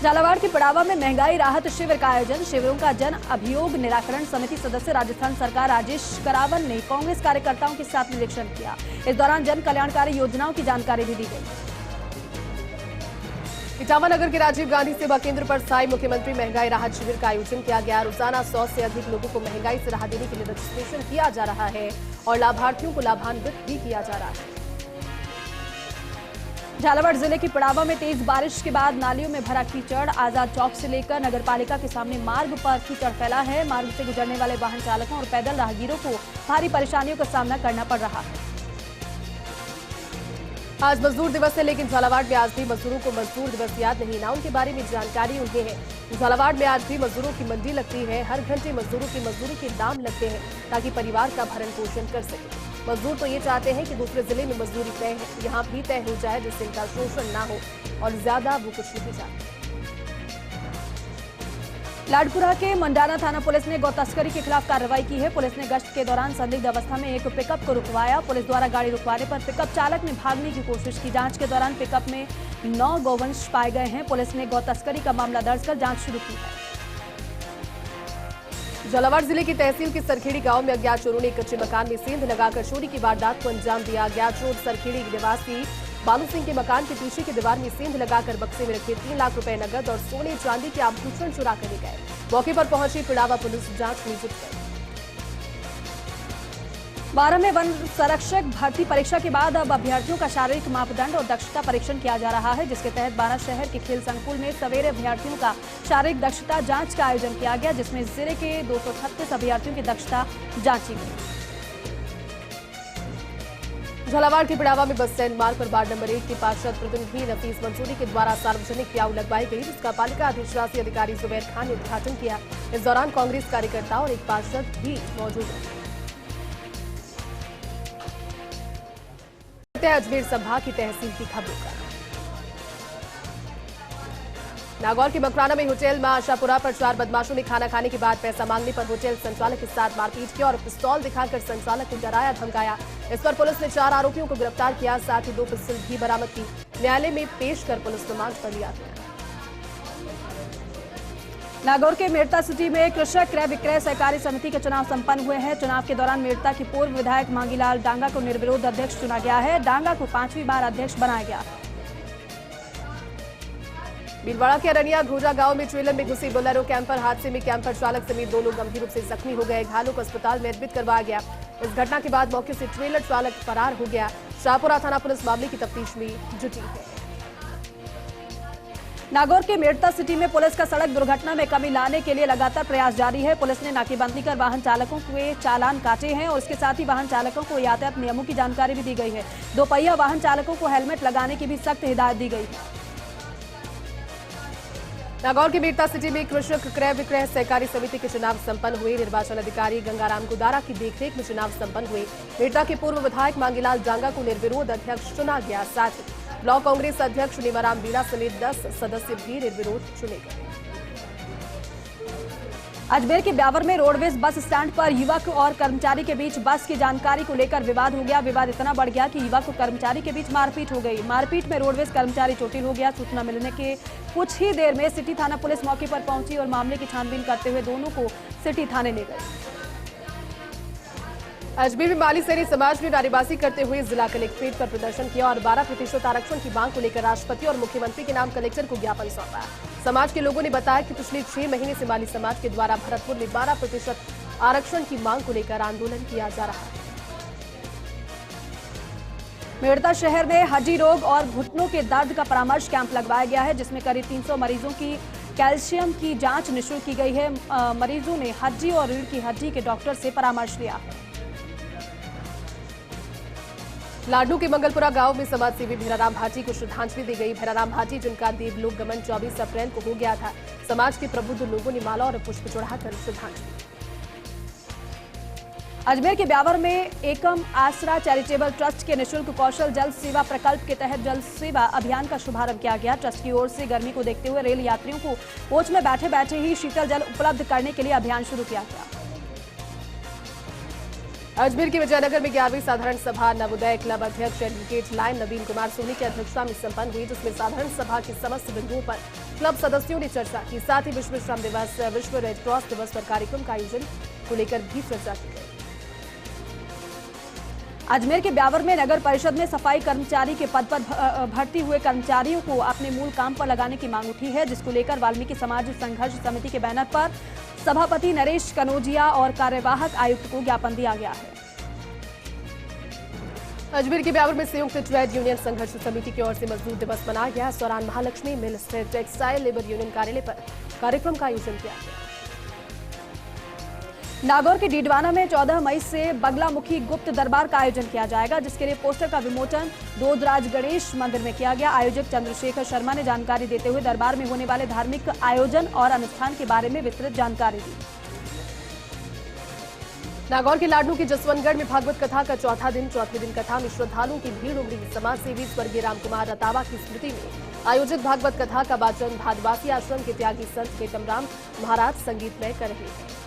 झालावाड़ के पड़ावा में महंगाई राहत शिविर का आयोजन। शिविरों का जन अभियोग निराकरण समिति सदस्य राजस्थान सरकार राजेश करावन ने कांग्रेस कार्यकर्ताओं के साथ निरीक्षण किया। इस दौरान जन कल्याणकारी योजनाओं की जानकारी भी दी गई। इटावा नगर के राजीव गांधी सेवा केंद्र पर स्थायी मुख्यमंत्री महंगाई राहत शिविर का आयोजन किया गया। रोजाना 100 से अधिक लोगों को महंगाई से राहत देने के लिए रजिस्ट्रेशन किया जा रहा है और लाभार्थियों को लाभान्वित भी किया जा रहा है। झालावाड़ जिले की पड़ावा में तेज बारिश के बाद नालियों में भरा कीचड़। आजाद चौक से लेकर नगरपालिका के सामने मार्ग पर कीचड़ फैला है। मार्ग से गुजरने वाले वाहन चालकों और पैदल राहगीरों को भारी परेशानियों का सामना करना पड़ रहा है। आज मजदूर दिवस है, लेकिन झालावाड़ में आज भी मजदूरों को मजदूर दिवस याद नहीं। ना उनके बारे में जानकारी उन्हें है। झालावाड़ में आज भी मजदूरों की मंडी लगती है। हर घंटे मजदूरों की मजदूरी के दाम लगते हैं ताकि परिवार का भरण पोषण कर सके। मजदूर तो ये चाहते हैं कि दूसरे जिले में मजदूरी तय है, यहाँ भी तय हो जाए, जिससे इनका शोषण ना हो और ज्यादा वो कुछ नहीं चाहते। लाडपुरा के मंडाना थाना पुलिस ने गौ तस्करी के खिलाफ कार्रवाई की है। पुलिस ने गश्त के दौरान संदिग्ध अवस्था में एक पिकअप को रुकवाया। पुलिस द्वारा गाड़ी रुकवाने पर पिकअप चालक ने भागने की कोशिश की। जांच के दौरान पिकअप में 9 गौवंश पाए गए हैं। पुलिस ने गौ तस्करी का मामला दर्ज कर जांच शुरू की है। झालावाड़ जिले की तहसील के सरखेड़ी गांव में अज्ञात चोरों ने एक कच्चे मकान में सेंध लगाकर चोरी की वारदात को अंजाम दिया। अज्ञात चोर सरखेड़ी निवासी बालू सिंह के मकान के पीछे की दीवार में सेंध लगाकर बक्से में रखे 3 लाख रुपए नकद और सोने चांदी के आभूषण चुरा कर ले गए। मौके पर पहुंची पिड़ावा पुलिस जांच में जुट गई। 12 में वन संरक्षक भर्ती परीक्षा के बाद अब अभ्यर्थियों का शारीरिक मापदंड और दक्षता परीक्षण किया जा रहा है, जिसके तहत 12 शहर के खेल संकुल में सवेरे अभ्यर्थियों का शारीरिक दक्षता जांच का आयोजन किया गया, जिसमें जिले के 236 अभ्यर्थियों की दक्षता जांची गई। झालावाड़ के पिड़ावा में बस स्टैंड मार्ग पर वार्ड नंबर 1 के पार्षद प्रतिनिधि नफीस मंसूरी के द्वारा सार्वजनिक प्याऊ लगवाई गई, जिसका पालिका अधिशासी अधिकारी जुबैर खान ने उद्घाटन किया। इस दौरान कांग्रेस कार्यकर्ता और एक पार्षद भी मौजूद रहे। अजमेर संभाग की तहसील की खबरों का नागौर के मकराना में होटल में आशापुरा पर 4 बदमाशों ने खाना खाने के बाद पैसा मांगने पर होटल संचालक के साथ मारपीट की और पिस्तौल दिखाकर संचालक को डराया धमकाया। इस पर पुलिस ने 4 आरोपियों को गिरफ्तार किया, साथ ही 2 पिस्तौल भी बरामद की। न्यायालय में पेश कर पुलिस रिमांड पर लिया गया। नागौर के मेड़ता सिटी में कृषक क्रय विक्रय सहकारी समिति के चुनाव संपन्न हुए हैं। चुनाव के दौरान मेड़ता के पूर्व विधायक मांगीलाल डांगा को निर्विरोध अध्यक्ष चुना गया है। डांगा को 5वीं बार अध्यक्ष बनाया गया। भीलवाड़ा के अरनिया घोजा गांव में ट्रेलर में घुसी बोलेरो कैंपर हादसे में कैंपर चालक समेत 2 लोग गंभीर रूप से जख्मी हो गए। घायलों को अस्पताल में एडमिट करवाया गया। इस घटना के बाद मौके से ट्रेलर चालक फरार हो गया। शाहपुरा थाना पुलिस मामले की तफ्तीश में जुटी है। नागौर के मेड़ता सिटी में पुलिस का सड़क दुर्घटना में कमी लाने के लिए लगातार प्रयास जारी है। पुलिस ने नाकेबंदी कर वाहन चालकों के चालान काटे हैं और इसके साथ ही वाहन चालकों को यातायात नियमों की जानकारी भी दी गई है। 2 पहिया वाहन चालकों को हेलमेट लगाने की भी सख्त हिदायत दी गई है। नागौर के मेड़ता सिटी में कृषक क्रय विक्रय सहकारी समिति के चुनाव संपन्न हुए। निर्वाचन अधिकारी गंगाराम गुदारा की देखरेख में चुनाव संपन्न हुए। मेड़ता के पूर्व विधायक मांगीलाल डांगा को निर्विरोध अध्यक्ष चुना गया। साथ ही ब्लॉक कांग्रेस अध्यक्ष नीमाराम बीड़ा समेत 10 सदस्य भी निर्विरोध चुने गए। अजमेर के ब्यावर में रोडवेज बस स्टैंड पर युवक और कर्मचारी के बीच बस की जानकारी को लेकर विवाद हो गया। विवाद इतना बढ़ गया कि युवक और कर्मचारी के बीच मारपीट हो गई। मारपीट में रोडवेज कर्मचारी चोटिल हो गया। सूचना मिलने के कुछ ही देर में सिटी थाना पुलिस मौके पर पहुंची और मामले की छानबीन करते हुए दोनों को सिटी थाने ले गई। अजमेर में माली सैनी समाज ने नारेबाजी करते हुए जिला कलेक्ट्रेट पर प्रदर्शन किया और 12% आरक्षण की मांग को लेकर राष्ट्रपति और मुख्यमंत्री के नाम कलेक्टर को ज्ञापन सौंपा। समाज के लोगों ने बताया कि पिछले 6 महीने से माली समाज के द्वारा भरतपुर में 12% आरक्षण की मांग को लेकर आंदोलन किया जा रहा है। मेड़ता शहर में हड्डी रोग और घुटनों के दर्द का परामर्श कैंप लगवाया गया है, जिसमें करीब 300 मरीजों की कैल्शियम की जांच निःशुल्क की गई है। मरीजों ने हड्डी और रीढ़ की हड्डी के डॉक्टर से परामर्श लिया है। लाडनू के मंगलपुरा गांव में समाजसेवी भैराराम भाटी को श्रद्धांजलि दी गई। भैराराम भाटी जिनका देवलोक गमन 24 अप्रैल को हो गया था, समाज के प्रबुद्ध लोगों ने माला और पुष्प चढ़ाकर श्रद्धांजलि दी। अजमेर के ब्यावर में एकम आसरा चैरिटेबल ट्रस्ट के निःशुल्क कौशल जल सेवा प्रकल्प के तहत जल सेवा अभियान का शुभारंभ किया गया। ट्रस्ट की ओर से गर्मी को देखते हुए रेल यात्रियों को कोच में बैठे बैठे ही शीतल जल उपलब्ध करने के लिए अभियान शुरू किया गया। अजमेर के विजयनगर में 11वीं साधारण सभा नवोदय क्लब अध्यक्ष एडवोकेट लाइन नवीन कुमार सोनी की अध्यक्षता में संपन्न हुई, जिसमें साधारण सभा के समस्त बिंदुओं पर क्लब सदस्यों ने चर्चा की। साथ ही विश्व श्रम दिवस, विश्व रेड क्रॉस दिवस पर कार्यक्रम का आयोजन को लेकर भी चर्चा की गई। अजमेर के ब्यावर में नगर परिषद में सफाई कर्मचारी के पद पर भर्ती हुए कर्मचारियों को अपने मूल काम पर लगाने की मांग उठी है, जिसको लेकर वाल्मीकि समाज संघर्ष समिति के बैनर पर सभापति नरेश कनौजिया और कार्यवाहक आयुक्त को ज्ञापन दिया गया है। अजमेर के ब्यावर में संयुक्त ट्रेड यूनियन संघर्ष समिति की ओर से मजदूर दिवस मनाया गया। इस दौरान महालक्ष्मी मिल स्थित टेक्सटाइल लेबर यूनियन कार्यालय पर कार्यक्रम का आयोजन किया गया। नागौर के डीडवाना में 14 मई से बगलामुखी गुप्त दरबार का आयोजन किया जाएगा, जिसके लिए पोस्टर का विमोचन दोदराज गणेश मंदिर में किया गया। आयोजक चंद्रशेखर शर्मा ने जानकारी देते हुए दरबार में होने वाले धार्मिक आयोजन और अनुष्ठान के बारे में विस्तृत जानकारी दी। नागौर के लाडनू की जसवंतगढ़ में भागवत कथा का चौथे दिन कथा में श्रद्धालुओं की भीड़ उमड़ी। समाजसेवी स्वर्गीय रामकुमार रतावा की स्मृति में आयोजित भागवत कथा का वाचन भादवासी आश्रम के त्यागी संत केतमराम महाराज संगीतमय कर रहे हैं।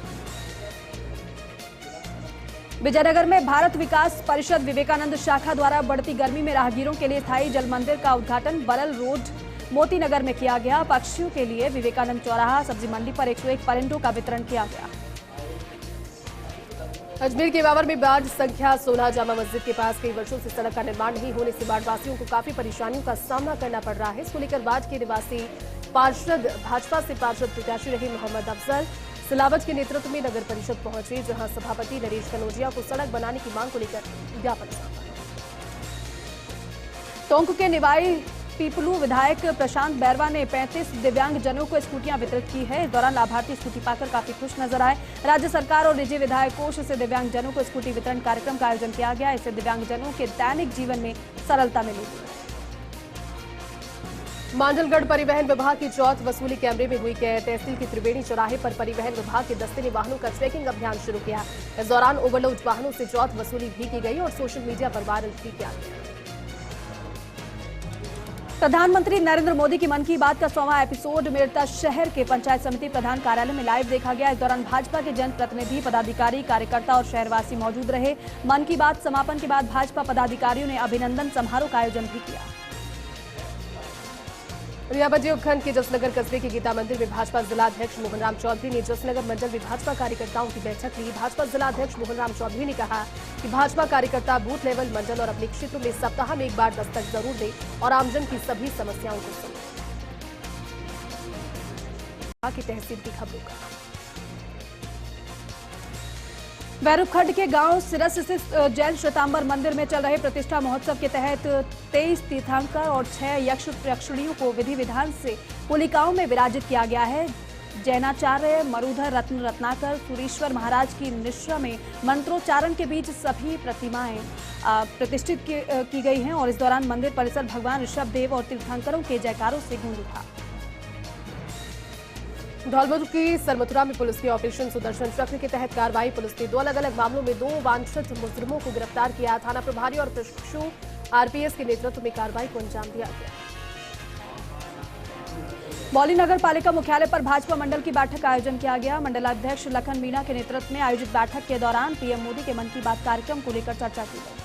विजयनगर में भारत विकास परिषद विवेकानंद शाखा द्वारा बढ़ती गर्मी में राहगीरों के लिए स्थायी जल मंदिर का उद्घाटन बरल रोड मोतीनगर में किया गया। पक्षियों के लिए विवेकानंद चौराहा सब्जी मंडी पर 101 परिंदों का वितरण किया गया। अजमेर के ब्यावर में वार्ड संख्या 16 जामा मस्जिद के पास कई वर्षों से सड़क का निर्माण नहीं होने से वार्डवासियों को काफी परेशानियों का सामना करना पड़ रहा है। इसको लेकर वार्ड के निवासी पार्षद भाजपा से पार्षद प्रत्याशी रहे मोहम्मद अफजल सिलावट के नेतृत्व में नगर परिषद पहुंचे, जहां सभापति नरेश कनौजिया को सड़क बनाने की मांग को लेकर ज्ञापन सौंपा। टोंक के निवाई पीपलू विधायक प्रशांत बैरवा ने 35 दिव्यांग जनों को स्कूटियां वितरित की है। इस दौरान लाभार्थी स्कूटी पाकर काफी खुश नजर आए। राज्य सरकार और निजी विधायक कोष से दिव्यांग जनों को स्कूटी वितरण कार्यक्रम का आयोजन किया गया। इससे दिव्यांग जनों के दैनिक जीवन में सरलता मिलेगी। मांडलगढ़ परिवहन विभाग की चौथ वसूली कैमरे में हुई कैद। तहसील की त्रिवेणी चौराहे पर परिवहन विभाग के दस्ते ने वाहनों का चेकिंग अभियान शुरू किया। इस दौरान ओवरलोड वाहनों से चौथ वसूली भी की गई और सोशल मीडिया पर वायरल भी किया गया। प्रधानमंत्री नरेंद्र मोदी की मन की बात का 100वां एपिसोड मेड़ता शहर के पंचायत समिति प्रधान कार्यालय में लाइव देखा गया। इस दौरान भाजपा के जनप्रतिनिधि, पदाधिकारी, कार्यकर्ता और शहरवासी मौजूद रहे। मन की बात समापन के बाद भाजपा पदाधिकारियों ने अभिनंदन समारोह का आयोजन भी किया। रियाबंदी उपखंड के जसनगर कस्बे के गीता मंदिर में भाजपा जिलाध्यक्ष मोहनराम चौधरी ने जसनगर मंडल में भाजपा कार्यकर्ताओं की बैठक ली। भाजपा जिलाध्यक्ष मोहनराम चौधरी ने कहा कि भाजपा कार्यकर्ता बूथ लेवल, मंडल और अपने क्षेत्रों में सप्ताह में एक बार दस्तक जरूर दें और आमजन की सभी समस्याओं को सुनें। तहसील की खबरों का बैरूखंड के गांव सिरस स्थित जैन श्वेतांबर मंदिर में चल रहे प्रतिष्ठा महोत्सव के तहत 23 तीर्थंकर और 6 यक्ष यक्षिणियों को विधि विधान से पुलिकाओं में विराजित किया गया है। जैनाचार्य मरुधर रत्न रत्नाकर सुरेश्वर महाराज की निश्रा में मंत्रोच्चारण के बीच सभी प्रतिमाएं प्रतिष्ठित की गई हैं और इस दौरान मंदिर परिसर भगवान ऋषभदेव और तीर्थंकरों के जयकारों से गूंज उठा। धौलपुर की सरमथुरा में पुलिस की ऑपरेशन सुदर्शन चक्र के तहत कार्रवाई। पुलिस ने 2 अलग-अलग मामलों में 2 वांछित मुजरिमों को गिरफ्तार किया। थाना प्रभारी और प्रशिक्षु आरपीएस के नेतृत्व में कार्रवाई को अंजाम दिया गया। मौली नगर पालिका मुख्यालय पर भाजपा मंडल की बैठक का आयोजन किया गया। मंडलाध्यक्ष लखन मीणा के नेतृत्व में आयोजित बैठक के दौरान पीएम मोदी के मन की बात कार्यक्रम को लेकर चर्चा की गई।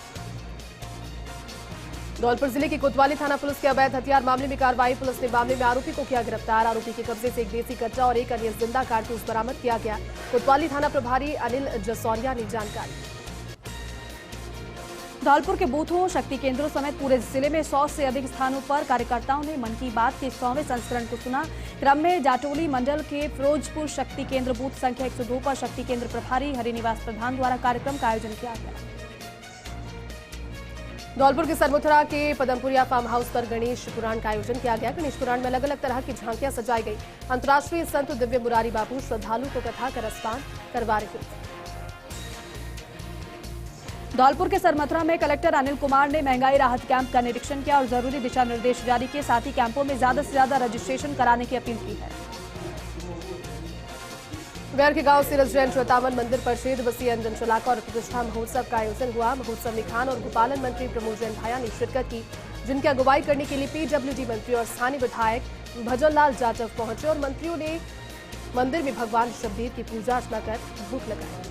धौलपुर जिले की कोतवाली थाना पुलिस के अवैध हथियार मामले में कार्रवाई। पुलिस ने मामले में आरोपी को किया गिरफ्तार। आरोपी के कब्जे से एक देसी कट्टा और एक अन्य जिंदा कारतूस बरामद किया गया। कोतवाली थाना प्रभारी अनिल जसौरिया ने जानकारी। धौलपुर के बूथों, शक्ति केंद्रों समेत पूरे जिले में 100 से अधिक स्थानों पर कार्यकर्ताओं ने मन की बात के 100वें संस्करण को सुना। क्रम में जाटोली मंडल के फिरोजपुर शक्ति केंद्र बूथ संख्या 102 पर शक्ति केंद्र प्रभारी हरिनिवास प्रधान द्वारा कार्यक्रम का आयोजन किया गया। धौलपुर के सरमुथरा के पदमपुरिया फार्म हाउस पर गणेश पुराण का आयोजन किया गया। गणेश पुराण में अलग अलग तरह की झांकियां सजाई गई। अंतर्राष्ट्रीय संत दिव्य मुरारी बाबू श्रद्धालु को कथा का रसपान करवा रहे थे। धौलपुर के सरमथुरा में कलेक्टर अनिल कुमार ने महंगाई राहत कैंप का निरीक्षण किया और जरूरी दिशा निर्देश जारी किए। साथ ही कैंपों में ज्यादा से ज्यादा रजिस्ट्रेशन कराने की अपील की है। वेर के गांव सिरस जैन श्वेतावन मंदिर पर 6 दिवसीय अंजन चलाका और प्रतिष्ठा महोत्सव का आयोजन हुआ। महोत्सव में खान और गोपालन मंत्री प्रमोद जैन भाया ने शिरकत की, जिनकी अगुवाई करने के लिए पीडब्ल्यूडी मंत्री और स्थानीय विधायक भजनलाल जाटव पहुंचे और मंत्रियों ने मंदिर में भगवान शब्बीर की पूजा अर्चना कर भूख लगाई।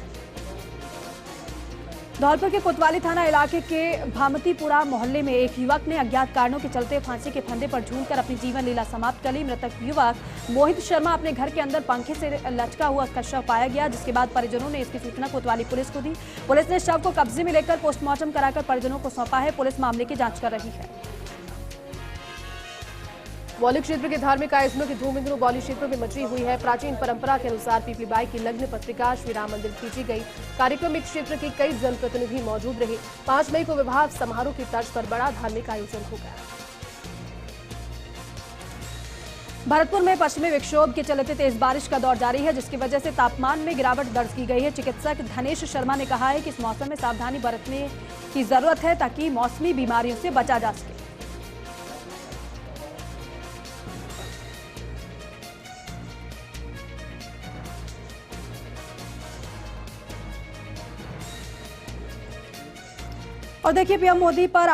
धौलपुर के कोतवाली थाना इलाके के भामतीपुरा मोहल्ले में एक युवक ने अज्ञात कारणों के चलते फांसी के फंदे पर झूलकर अपनी जीवन लीला समाप्त कर ली। मृतक युवक मोहित शर्मा अपने घर के अंदर पंखे से लटका हुआ उसका शव पाया गया, जिसके बाद परिजनों ने इसकी सूचना कोतवाली पुलिस को दी। पुलिस ने शव को कब्जे में लेकर पोस्टमार्टम कराकर परिजनों को सौंपा है। पुलिस मामले की जाँच कर रही है। बौली क्षेत्र के धार्मिक आयोजनों की धूम इन दिनों बौली क्षेत्र में मची हुई है। प्राचीन परंपरा के अनुसार पीपलीबाई की लग्न पत्रिका श्री राम मंदिर खींची गई। कार्यक्रम में क्षेत्र के कई जनप्रतिनिधि मौजूद रहे। 5 मई को विवाह समारोह की तर्ज पर बड़ा धार्मिक आयोजन होगा। भरतपुर में पश्चिमी विक्षोभ के चलते तेज बारिश का दौर जारी है, जिसकी वजह से तापमान में गिरावट दर्ज की गई है। चिकित्सक धनेश शर्मा ने कहा है कि इस मौसम में सावधानी बरतने की जरूरत है ताकि मौसमी बीमारियों से बचा जा सके। और देखिए, पीएम मोदी पर